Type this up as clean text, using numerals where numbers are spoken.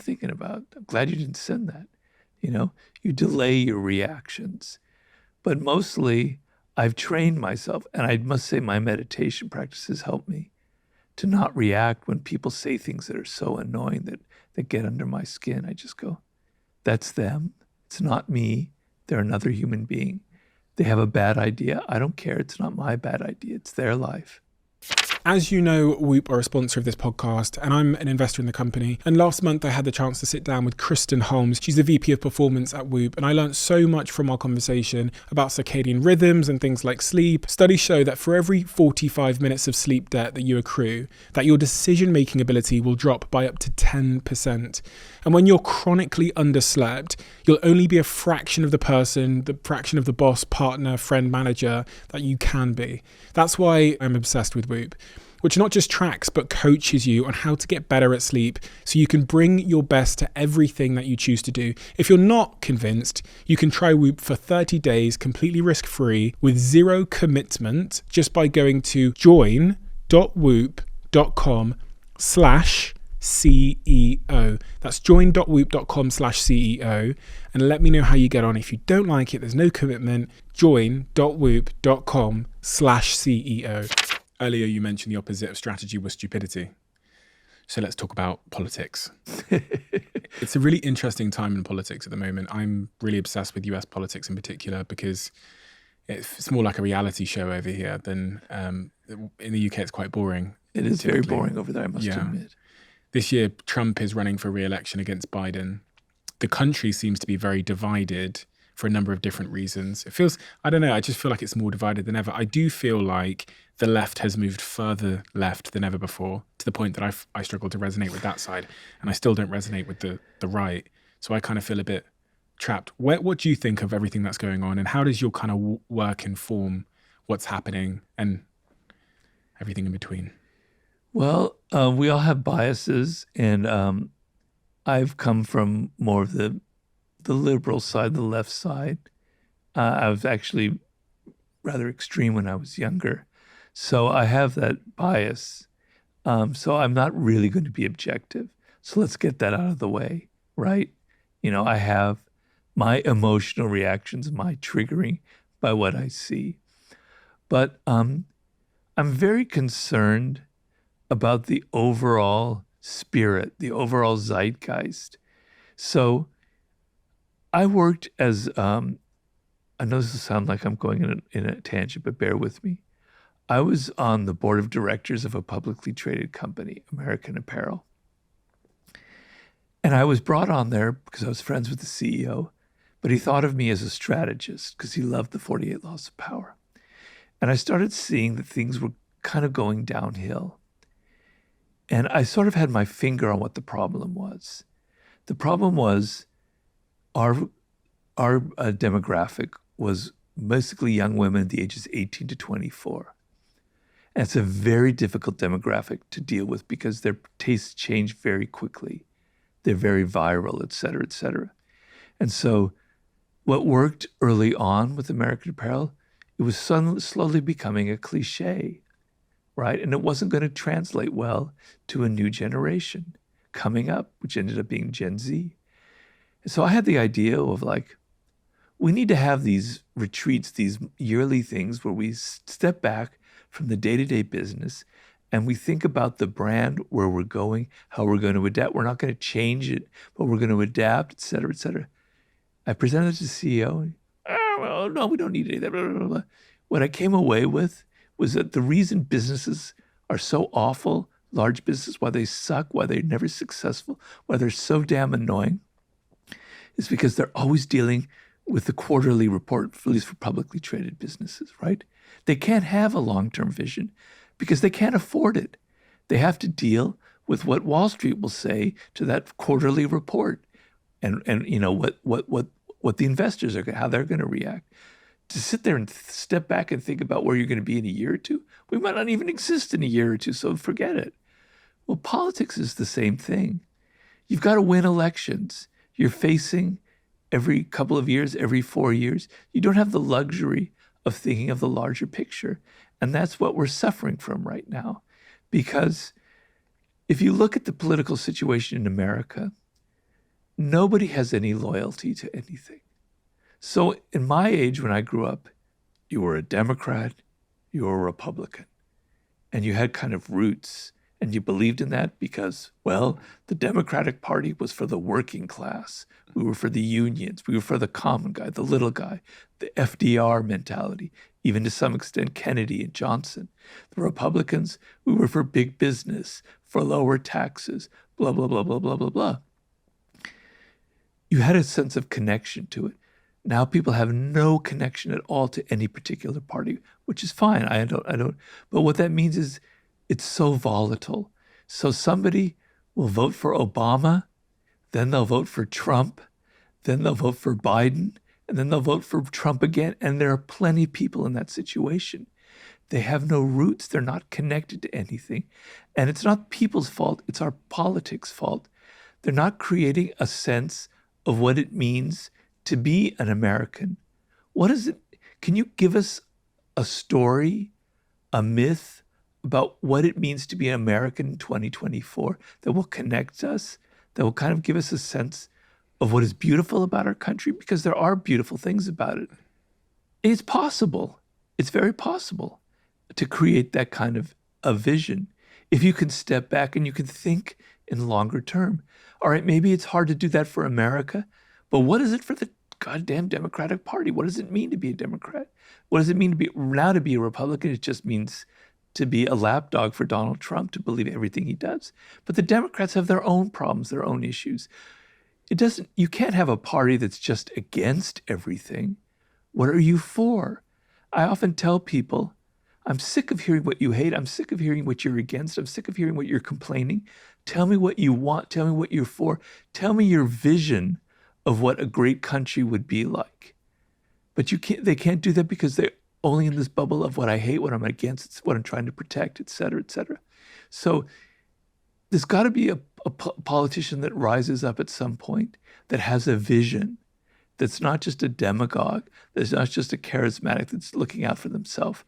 thinking about. I'm glad you didn't send that. You know, you delay your reactions. But mostly, I've trained myself, and I must say my meditation practices help me to not react when people say things that are so annoying that get under my skin. I just go, that's them. It's not me. They're another human being. They have a bad idea. I don't care. It's not my bad idea. It's their life. As you know, Whoop are a sponsor of this podcast, and I'm an investor in the company. And last month, I had the chance to sit down with Kristen Holmes. She's the VP of Performance at Whoop, and I learned so much from our conversation about circadian rhythms and things like sleep. Studies show that for every 45 minutes of sleep debt that you accrue, that your decision-making ability will drop by up to 10%. And when you're chronically underslept, you'll only be a fraction of the person, the fraction of the boss, partner, friend, manager that you can be. That's why I'm obsessed with Whoop, which not just tracks but coaches you on how to get better at sleep so you can bring your best to everything that you choose to do. If you're not convinced, you can try Whoop for 30 days completely risk-free with zero commitment just by going to join.whoop.com/CEO. That's join.whoop.com/CEO, and let me know how you get on. If you don't like it, there's no commitment. Join.whoop.com/CEO. Earlier, you mentioned the opposite of strategy was stupidity. So let's talk about politics. It's a really interesting time in politics at the moment. I'm really obsessed with US politics in particular because it's more like a reality show over here than in the UK. It's quite boring. It is very boring over there, I must admit. This year, Trump is running for re-election against Biden. The country seems to be very divided for a number of different reasons. It feels, I don't know, I just feel like it's more divided than ever. I do feel like the left has moved further left than ever before, to the point that I struggle to resonate with that side, and I still don't resonate with the right. So I kind of feel a bit trapped. What do you think of everything that's going on, and how does your kind of work inform what's happening and everything in between? Well, we all have biases, and I've come from more of the liberal side, the left side. I was actually rather extreme when I was younger, so I have that bias. So I'm not really going to be objective. So let's get that out of the way, right? You know, I have my emotional reactions, my triggering by what I see. But I'm very concerned about the overall spirit, the overall zeitgeist. So I worked as, I know this will sound like I'm going in a tangent, but bear with me. I was on the board of directors of a publicly traded company, American Apparel. And I was brought on there because I was friends with the CEO, but he thought of me as a strategist because he loved the 48 Laws of Power. And I started seeing that things were kind of going downhill. And I sort of had my finger on what the problem was. The problem was our demographic was basically young women at the ages 18 to 24. And it's a very difficult demographic to deal with because their tastes change very quickly. They're very viral, et cetera, et cetera. And so what worked early on with American Apparel, it was slowly becoming a cliche, right? And it wasn't going to translate well to a new generation coming up, which ended up being Gen Z. And so I had the idea of like, we need to have these retreats, these yearly things where we step back from the day-to-day business and we think about the brand, where we're going, how we're going to adapt. We're not going to change it, but we're going to adapt, et cetera, et cetera. I presented to the CEO. Well, no, we don't need any of that. Blah, blah, blah. What I came away with was that the reason businesses are so awful, large businesses, why they suck, why they're never successful, why they're so damn annoying, is because they're always dealing with the quarterly report, at least for publicly traded businesses, right? They can't have a long-term vision because they can't afford it. They have to deal with what Wall Street will say to that quarterly report, and you know what the investors are, how they're going to react. To sit there and step back and think about where you're going to be in a year or two, we might not even exist in a year or two, so forget it. Well, politics is the same thing. You've got to win elections. You're facing every couple of years, every 4 years. You don't have the luxury of thinking of the larger picture. And that's what we're suffering from right now. Because if you look at the political situation in America, Nobody has any loyalty to anything. So in my age, when I grew up, you were a Democrat, you were a Republican, and you had kind of roots, and you believed in that because, well, the Democratic Party was for the working class. We were for the unions. We were for the common guy, the little guy, the FDR mentality, even to some extent Kennedy and Johnson. The Republicans, we were for big business, for lower taxes, blah, blah, blah, blah, blah, blah, blah. You had a sense of connection to it. Now people have no connection at all to any particular party, which is fine. I don't. But what that means is it's so volatile. So somebody will vote for Obama, then they'll vote for Trump, then they'll vote for Biden, and then they'll vote for Trump again. And there are plenty of people in that situation. They have no roots. They're not connected to anything. And it's not people's fault. It's our politics' fault. They're not creating a sense of what it means to be an American. What is it? Can you give us a story, a myth about what it means to be an American in 2024 that will connect us, that will kind of give us a sense of what is beautiful about our country? Because there are beautiful things about it. It's possible. It's very possible to create that kind of a vision if you can step back and you can think in longer term. All right, maybe it's hard to do that for America, but what is it for the goddamn Democratic Party? What does it mean to be a Democrat? What does it mean to be a Republican? It just means to be a lapdog for Donald Trump, to believe everything he does. But the Democrats have their own problems, their own issues. You can't have a party that's just against everything. What are you for? I often tell people, I'm sick of hearing what you hate. I'm sick of hearing what you're against. I'm sick of hearing what you're complaining. Tell me what you want. Tell me what you're for. Tell me your vision of what a great country would be like. But they can't do that because they're only in this bubble of what I hate, what I'm against, it's what I'm trying to protect, et cetera, et cetera. So there's got to be a politician that rises up at some point that has a vision, that's not just a demagogue, that's not just a charismatic that's looking out for themselves,